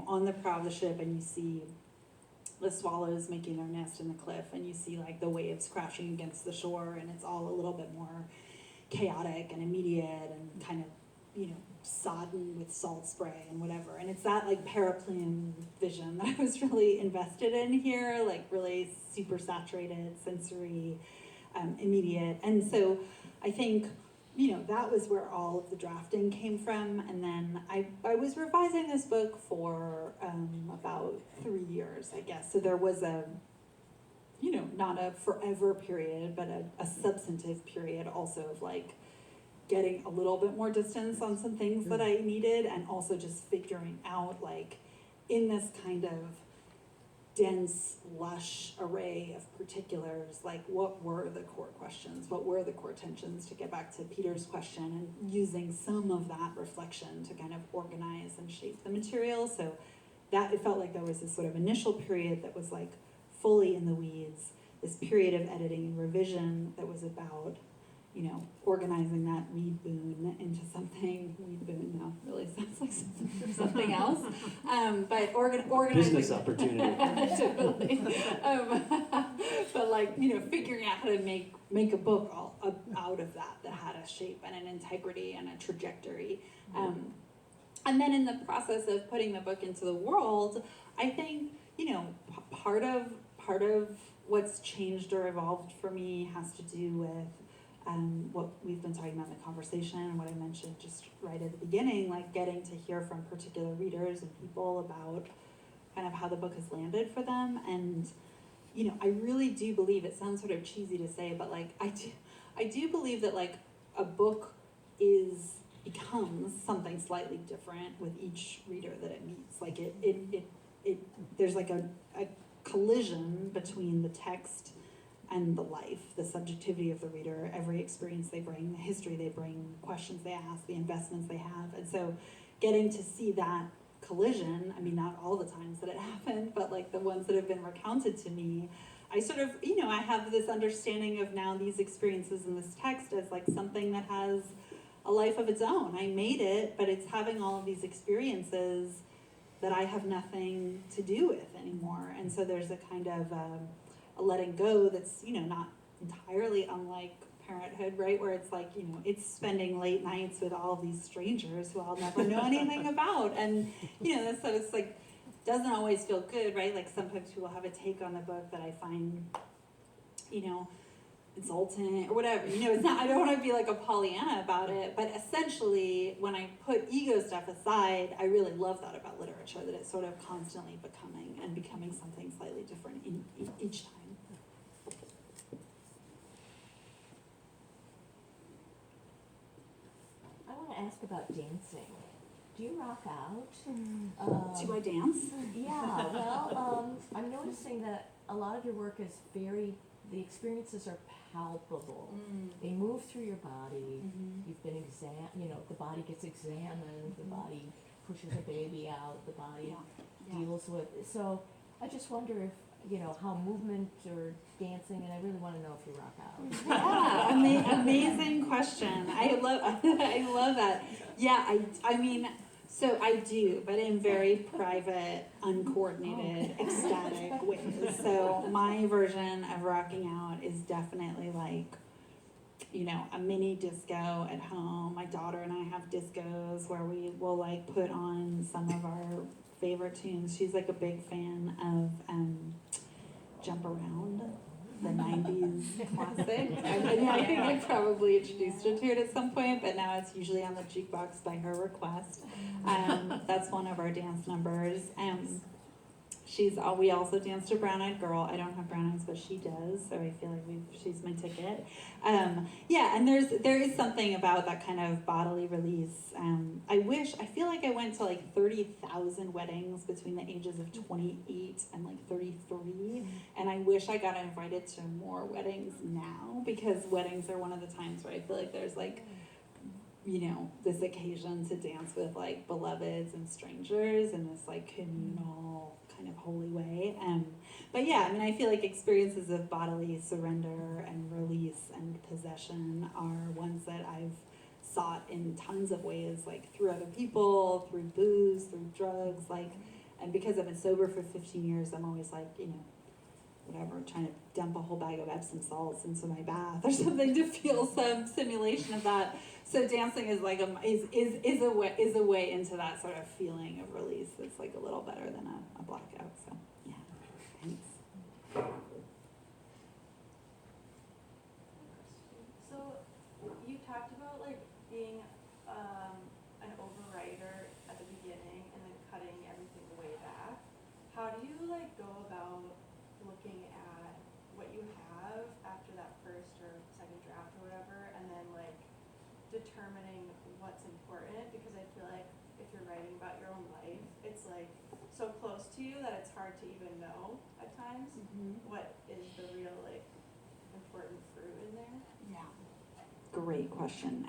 on the prow of the ship, and you see the swallows making their nest in the cliff, and you see like the waves crashing against the shore, and it's all a little bit more chaotic and immediate and kind of, sodden with salt spray and whatever. And it's that like paraplane vision that I was really invested in here, like really super saturated, sensory, immediate. And so I think, that was where all of the drafting came from. And then I was revising this book for about 3 years, I guess. So there was a, not a forever period, but a substantive period also of like getting a little bit more distance on some things that I needed, and also just figuring out, like, in this kind of dense, lush array of particulars, like, what were the core questions? What were the core tensions, to get back to Peter's question, and using some of that reflection to kind of organize and shape the material. So that, it felt like there was this sort of initial period that was like fully in the weeds, this period of editing and revision that was about, organizing that weed boon into something. Weed boon now really sounds like something else. But organizing. Business opportunity. Totally. But like, figuring out how to make a book all out of that had a shape and an integrity and a trajectory. And then in the process of putting the book into the world, I think, part of what's changed or evolved for me has to do with what we've been talking about in the conversation, and what I mentioned just right at the beginning, like getting to hear from particular readers and people about kind of how the book has landed for them. And, I really do believe, it sounds sort of cheesy to say, but like I do believe that like a book becomes something slightly different with each reader that it meets. Like it there's like a collision between the text and the life, the subjectivity of the reader, every experience they bring, the history they bring, questions they ask, the investments they have. And so getting to see that collision, I mean, not all the times that it happened, but like the ones that have been recounted to me, I sort of, I have this understanding of now these experiences in this text as like something that has a life of its own. I made it, but it's having all of these experiences that I have nothing to do with anymore. And so there's a kind of a letting go that's, not entirely unlike parenthood, right? Where it's like, it's spending late nights with all of these strangers who I'll never know anything about. And, so it's like, doesn't always feel good, right? Like sometimes people have a take on the book that I find, insulting or whatever. It's not, I don't want to be like a Pollyanna about it, but essentially when I put ego stuff aside, I really love that about literature, that it's sort of constantly becoming something slightly different in each time. I want to ask about dancing. Do you rock out? Do I dance? Yeah, well, I'm noticing that a lot of your work is the experiences are palpable. They move through your body. You've been the body gets examined, the body pushes a baby out, the body deals with it. So I just wonder if, how movement or dancing, and I really want to know if you rock out. Yeah, amazing question. I love that. Yeah, I mean, so I do, but in very private, uncoordinated, ecstatic ways. So my version of rocking out is definitely like, a mini disco at home. My daughter and I have discos where we will like put on some of our favorite tunes. She's like a big fan of Jump Around, the 90s classic. I think I probably introduced her to it at some point, but now it's usually on the jukebox by her request. That's one of our dance numbers. We also dance to Brown Eyed Girl. I don't have brown eyes, but she does, so I feel like she's my ticket. And there is something about that kind of bodily release. I feel like I went to like 30,000 weddings between the ages of 28 and like 33, and I wish I got invited to more weddings now, because weddings are one of the times where I feel like there's like, this occasion to dance with like beloveds and strangers in this like communal kind of holy way. But yeah, I mean, I feel like experiences of bodily surrender and release and possession are ones that I've sought in tons of ways, like through other people, through booze, through drugs, like, and because I've been sober for 15 years, I'm always like, whatever, trying to dump a whole bag of Epsom salts into my bath or something to feel some simulation of that. So dancing is like is a way into that sort of feeling of release that's like a little better than a blackout. So yeah, thanks. So you talked about like being an overwriter at the beginning and then cutting everything way back. How do you like go about looking at what you have after that first or second draft or whatever, and then like determining what's important? Because I feel like if you're writing about your own life, it's like so close to you that it's hard to even know at times what is the real like important fruit in there. Yeah, great question.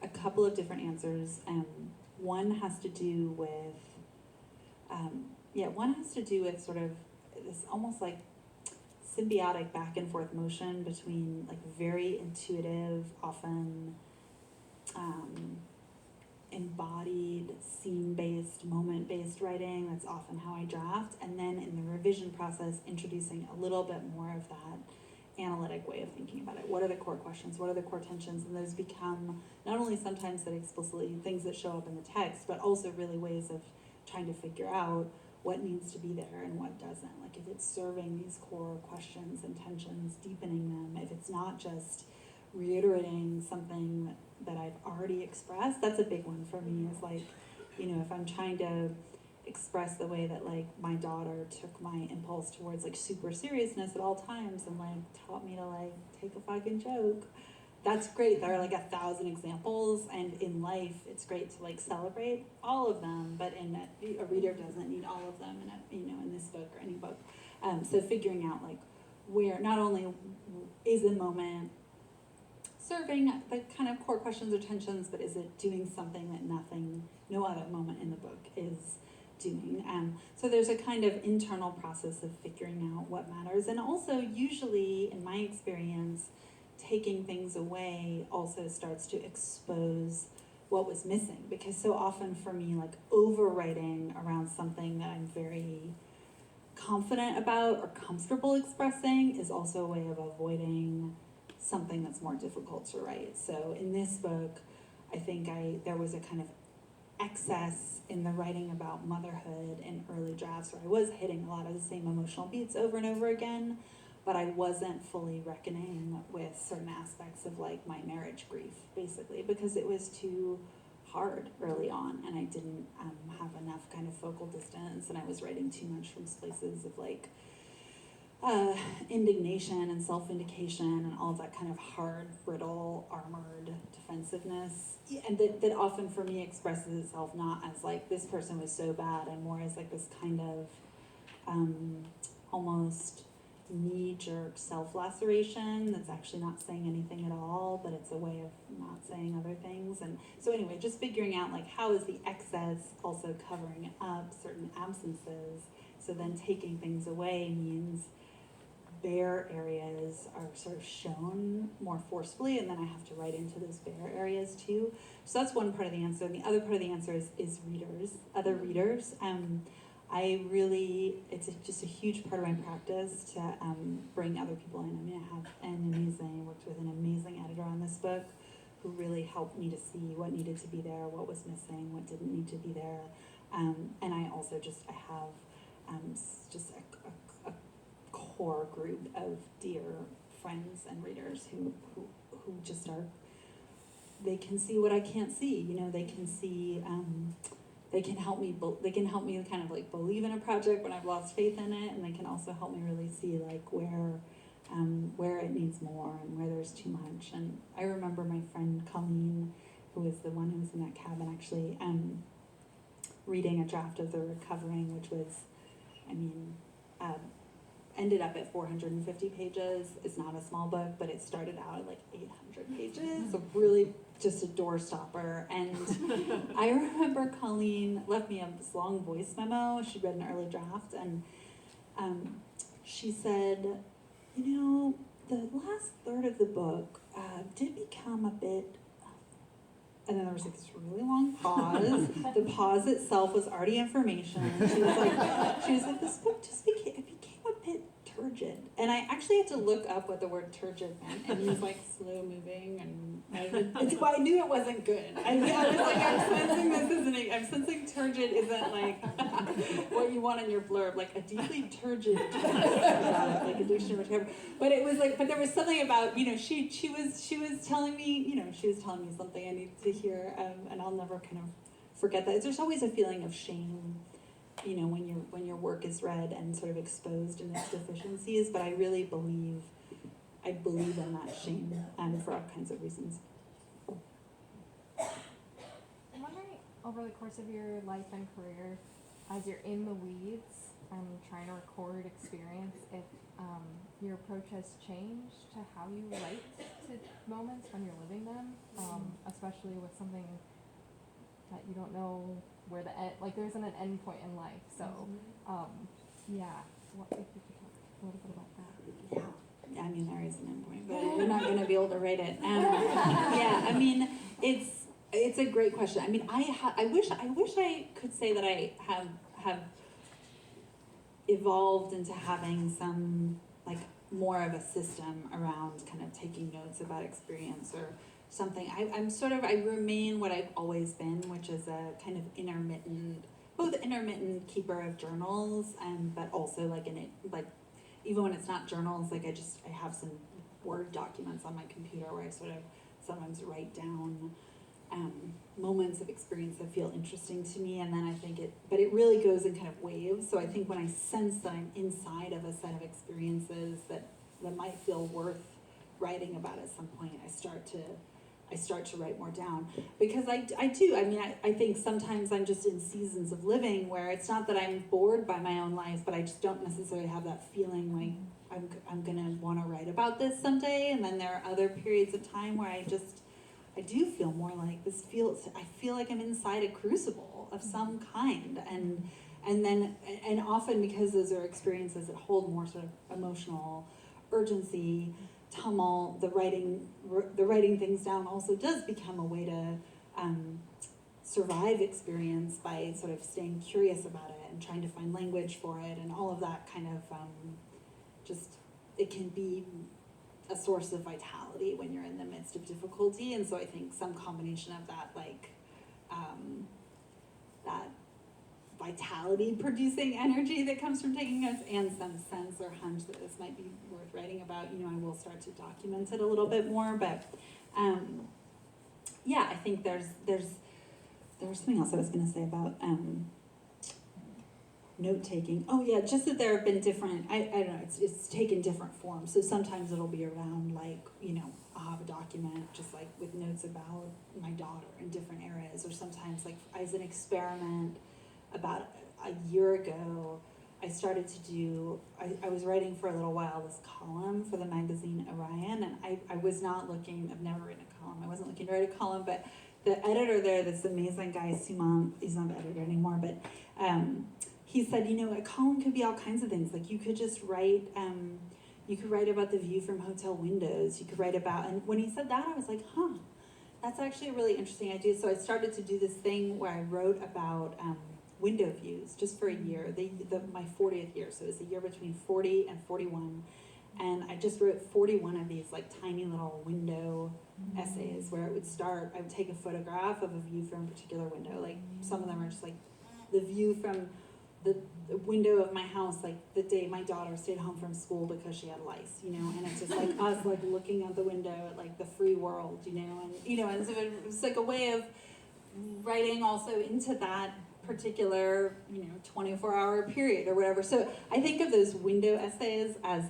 A couple of different answers. One has to do with sort of this almost like symbiotic back and forth motion between like very intuitive, often embodied, scene-based, moment-based writing. That's often how I draft. And then in the revision process, introducing a little bit more of that analytic way of thinking about it. What are the core questions? What are the core tensions? And those become not only sometimes that explicitly things that show up in the text, but also really ways of trying to figure out what needs to be there and what doesn't. Like if it's serving these core questions and tensions, deepening them, if it's not just reiterating something that I've already expressed. That's a big one for me, is like, if I'm trying to express the way that like my daughter took my impulse towards like super seriousness at all times and like taught me to like take a fucking joke. That's great. There are like 1,000 examples, and in life it's great to like celebrate all of them, but a reader doesn't need all of them in this book or any book. So figuring out like where not only is a moment serving the kind of core questions or tensions, but is it doing something that no other moment in the book is doing? So there's a kind of internal process of figuring out what matters, and also usually, in my experience, taking things away also starts to expose what was missing, because so often for me, like overwriting around something that I'm very confident about or comfortable expressing is also a way of avoiding something that's more difficult to write. So in this book, I think there was a kind of excess in the writing about motherhood in early drafts where I was hitting a lot of the same emotional beats over and over again, but I wasn't fully reckoning with certain aspects of like my marriage grief, basically, because it was too hard early on, and I didn't have enough kind of focal distance, and I was writing too much from places of like indignation and self-vindication and all that kind of hard, brittle, armored defensiveness, and that often for me expresses itself not as like this person was so bad, and more as like this kind of almost knee-jerk self-laceration that's actually not saying anything at all, but it's a way of not saying other things. And so anyway, just figuring out like how is the excess also covering up certain absences, so then taking things away means bare areas are sort of shown more forcefully, and then I have to write into those bare areas too. So that's one part of the answer. And the other part of the answer is readers, other readers. It's just a huge part of my practice to bring other people in. I mean, I worked with an amazing editor on this book who really helped me to see what needed to be there, what was missing, what didn't need to be there. And I also I have just a core group of dear friends and readers who just are, they can see what I can't see. They can see, they can help me kind of like believe in a project when I've lost faith in it, and they can also help me really see like where it needs more and where there's too much. And I remember my friend Colleen, who was the one who was in that cabin, actually reading a draft of The Recovering, which was, ended up at 450 pages. It's not a small book, but it started out at like 800 pages, so really just a doorstopper. And I remember Colleen left me this long voice memo. She read an early draft, and she said, the last third of the book did become a bit and then there was like this really long pause. The pause itself was already information. She was like, this book just became a bit turgid. And I actually had to look up what the word turgid meant. And he was like slow moving, and I knew it wasn't good. I was like, I'm sensing turgid isn't like what you want in your blurb, like a deeply turgid about it, like a dictionary or whatever. But it was like, but there was something about, she was telling me, she was telling me something I needed to hear, and I'll never kind of forget that. There's always a feeling of shame, when your work is read and sort of exposed in its deficiencies, but I really believe in that shame, for all kinds of reasons. I'm wondering, over the course of your life and career, as you're in the weeds and trying to record experience, if your approach has changed to how you write to moments when you're living them, especially with something that you don't know where the end, like there isn't an end point in life. So, yeah, what if you could talk a little bit about that? Yeah, I mean, there is an end point, but you're not going to be able to write it. Yeah, I mean, it's a great question. I mean, I wish I could say that I have evolved into having some, like, more of a system around kind of taking notes about experience or something. I remain what I've always been, which is a kind of intermittent keeper of journals, but also like even when it's not journals, like I have some Word documents on my computer where I sort of sometimes write down moments of experience that feel interesting to me, and then I think but it really goes in kind of waves. So I think when I sense that I'm inside of a set of experiences that might feel worth writing about at some point, I start to write more down, because I do. I mean, I think sometimes I'm just in seasons of living where it's not that I'm bored by my own life, but I just don't necessarily have that feeling like I'm gonna want to write about this someday. And then there are other periods of time where I do feel more like I feel like I'm inside a crucible of some kind, and often because those are experiences that hold more sort of emotional urgency, tumult, the writing things down also does become a way to survive experience by sort of staying curious about it and trying to find language for it, and all of that kind of it can be a source of vitality when you're in the midst of difficulty. And so I think some combination of that, like that vitality producing energy that comes from taking notes, and some sense or hunch that this might be worth writing about, I will start to document it a little bit more. But yeah, I think there was something else I was going to say about note taking. Oh yeah, just that there have been different, I don't know, it's taken different forms. So sometimes it'll be around, like, I'll have a document just like with notes about my daughter in different areas, or sometimes like as an experiment. About a year ago, I started to do, I was writing for a little while this column for the magazine Orion, and I was not looking, I've never written a column, I wasn't looking to write a column, but the editor there, this amazing guy, Simon, he's not the editor anymore, but he said, a column could be all kinds of things. Like you could just write, you could write about the view from hotel windows, you could write about, and when he said that, I was like, that's actually a really interesting idea. So I started to do this thing where I wrote about window views just for a year, my 40th year, so it was a year between 40 and 41, and I just wrote 41 of these like tiny little window essays where it would start, I would take a photograph of a view from a particular window, like some of them are just like the view from the window of my house, like the day my daughter stayed home from school because she had lice, and it's just like us like looking out the window at like the free world, and so it was like a way of writing also into that particular 24-hour period or whatever. So I think of those window essays as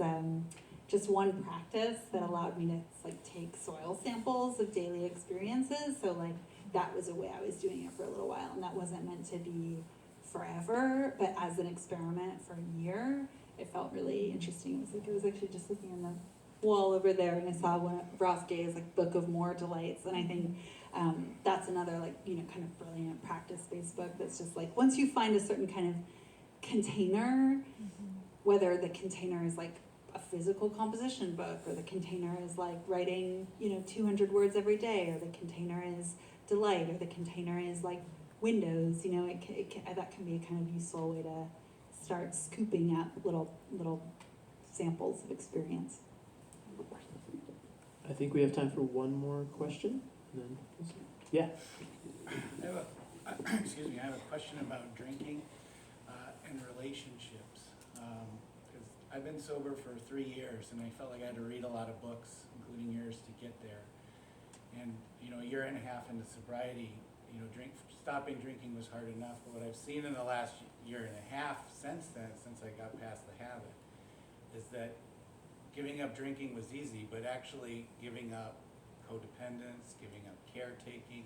just one practice that allowed me to like take soil samples of daily experiences. So like that was a way I was doing it for a little while, and that wasn't meant to be forever, but as an experiment for a year, it felt really interesting. It was actually just looking on the wall over there, and I saw one of Ross Gay's like Book of More Delights, and I think that's another like kind of brilliant practice-based book that's just like once you find a certain kind of container, whether the container is like a physical composition book, or the container is like writing 200 words every day, or the container is delight, or the container is like windows. You know, that can be a kind of useful way to start scooping out little samples of experience. I think we have time for one more question. And then, yeah. I have excuse me, I have a question about drinking and relationships. Because I've been sober for 3 years, and I felt like I had to read a lot of books, including yours, to get there. And, you know, a year and a half into sobriety, you know, stopping drinking was hard enough. But what I've seen in the last year and a half since then, since I got past the habit, is that giving up drinking was easy, but actually giving up codependence, giving up caretaking,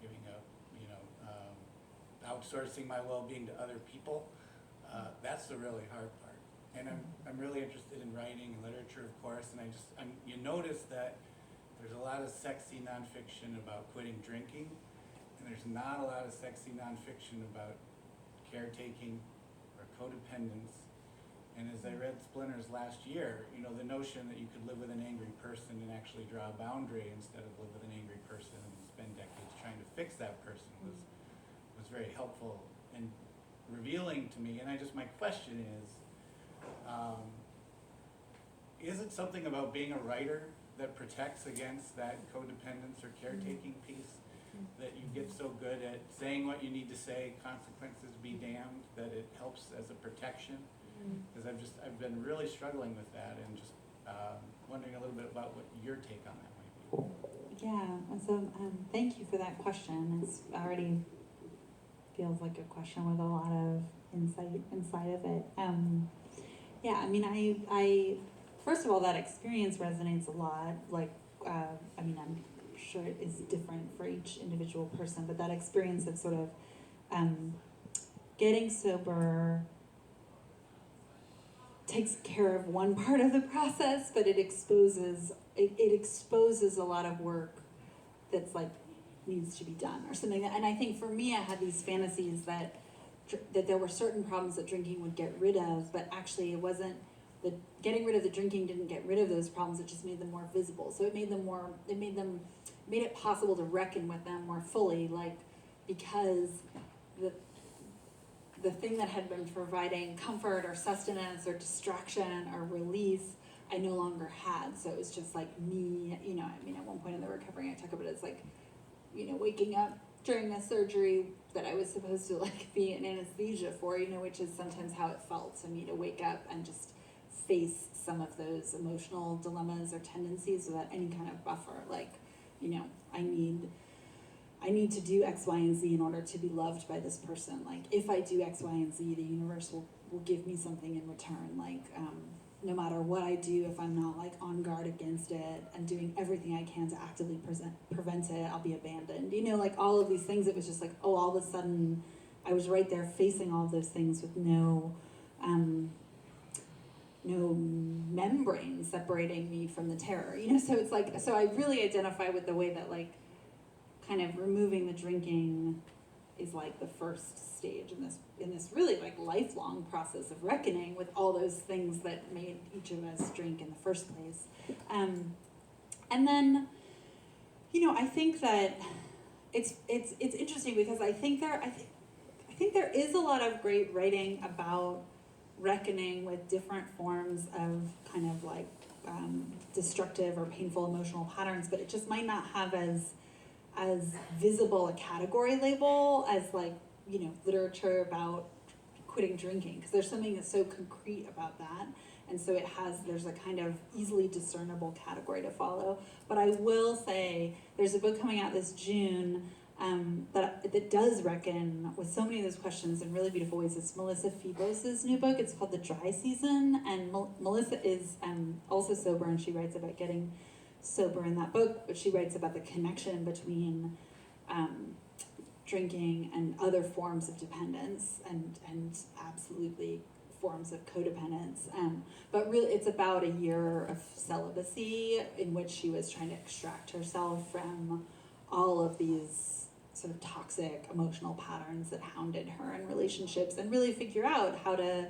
giving up, you know, outsourcing my well-being to other people, that's the really hard part. And I'm really interested in writing and literature, of course, and you notice that there's a lot of sexy nonfiction about quitting drinking, and there's not a lot of sexy nonfiction about caretaking or codependence. And as I read Splinters last year, you know, the notion that you could live with an angry person and actually draw a boundary instead of live with an angry person and spend decades trying to fix that person was very helpful and revealing to me. And my question is it something about being a writer that protects against that codependence or caretaking piece, that you get so good at saying what you need to say, consequences be damned, that it helps as a protection? Because I've been really struggling with that, and just wondering a little bit about what your take on that might be. Yeah, so thank you for that question. It's already feels like a question with a lot of insight inside of it. Yeah, I mean, I first of all, that experience resonates a lot. Like, I mean, I'm sure it is different for each individual person, but that experience of sort of getting sober takes care of one part of the process, but it exposes a lot of work that's like needs to be done or something. And I think for me, I had these fantasies that there were certain problems that drinking would get rid of, but actually it wasn't. The getting rid of the drinking didn't get rid of those problems. It just made them more visible. So it made it possible to reckon with them more fully, like, because the thing that had been providing comfort or sustenance or distraction or release, I no longer had. So it was just like me, you know, I mean, at one point in the recovery, I talk about it as like, you know, waking up during a surgery that I was supposed to like be in anesthesia for, you know, which is sometimes how it felt to me, to wake up and just face some of those emotional dilemmas or tendencies without any kind of buffer. Like, you know, I need to do X, Y, and Z in order to be loved by this person. Like, if I do X, Y, and Z, the universe will give me something in return. Like, no matter what I do, if I'm not like on guard against it and doing everything I can to actively prevent it, I'll be abandoned. You know, like all of these things, it was just like, oh, all of a sudden I was right there facing all of those things with no membrane separating me from the terror, you know? So it's like, so I really identify with the way that like kind of removing the drinking is like the first stage in this really like lifelong process of reckoning with all those things that made each of us drink in the first place. And then, you know, I think that it's interesting because I think there is a lot of great writing about reckoning with different forms of kind of like destructive or painful emotional patterns, but it just might not have as visible a category label as like, you know, literature about quitting drinking, because there's something that's so concrete about that, and so there's a kind of easily discernible category to follow. But I will say there's a book coming out this June that does reckon with so many of those questions in really beautiful ways. It's Melissa Febos's new book. It's called The Dry Season, and Melissa is also sober, and she writes about getting sober in that book, but she writes about the connection between drinking and other forms of dependence and absolutely forms of codependence. But really it's about a year of celibacy in which she was trying to extract herself from all of these sort of toxic emotional patterns that hounded her in relationships, and really figure out how to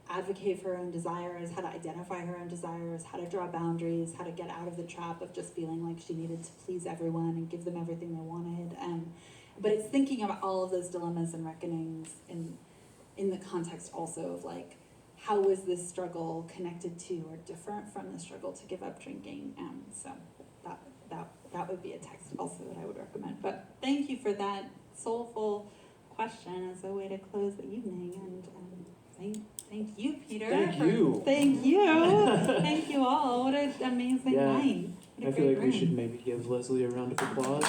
advocate for her own desires, how to identify her own desires, how to draw boundaries, how to get out of the trap of just feeling like she needed to please everyone and give them everything they wanted. But it's thinking about all of those dilemmas and reckonings in the context also of like, how was this struggle connected to or different from the struggle to give up drinking? So that would be a text also that I would recommend. But thank you for that soulful question as a way to close the evening. And thank you, Peter. Thank you. Thank you. Thank you all. What an amazing Yeah. night. What a I feel like great we room. should maybe give Leslie a round of applause. I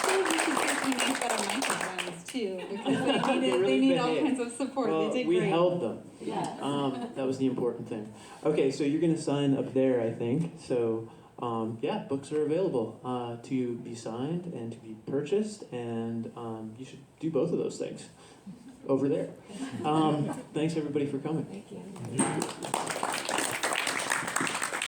feel like we should take some nice better microphones too, because they really need all behaved. kinds of support. Well, they did we great. held them. Yes. That was the important thing. Okay, so you're gonna sign up there, I think. So, yeah, books are available to be signed and to be purchased, and you should do both of those things over there. Thanks everybody for coming. Thank you.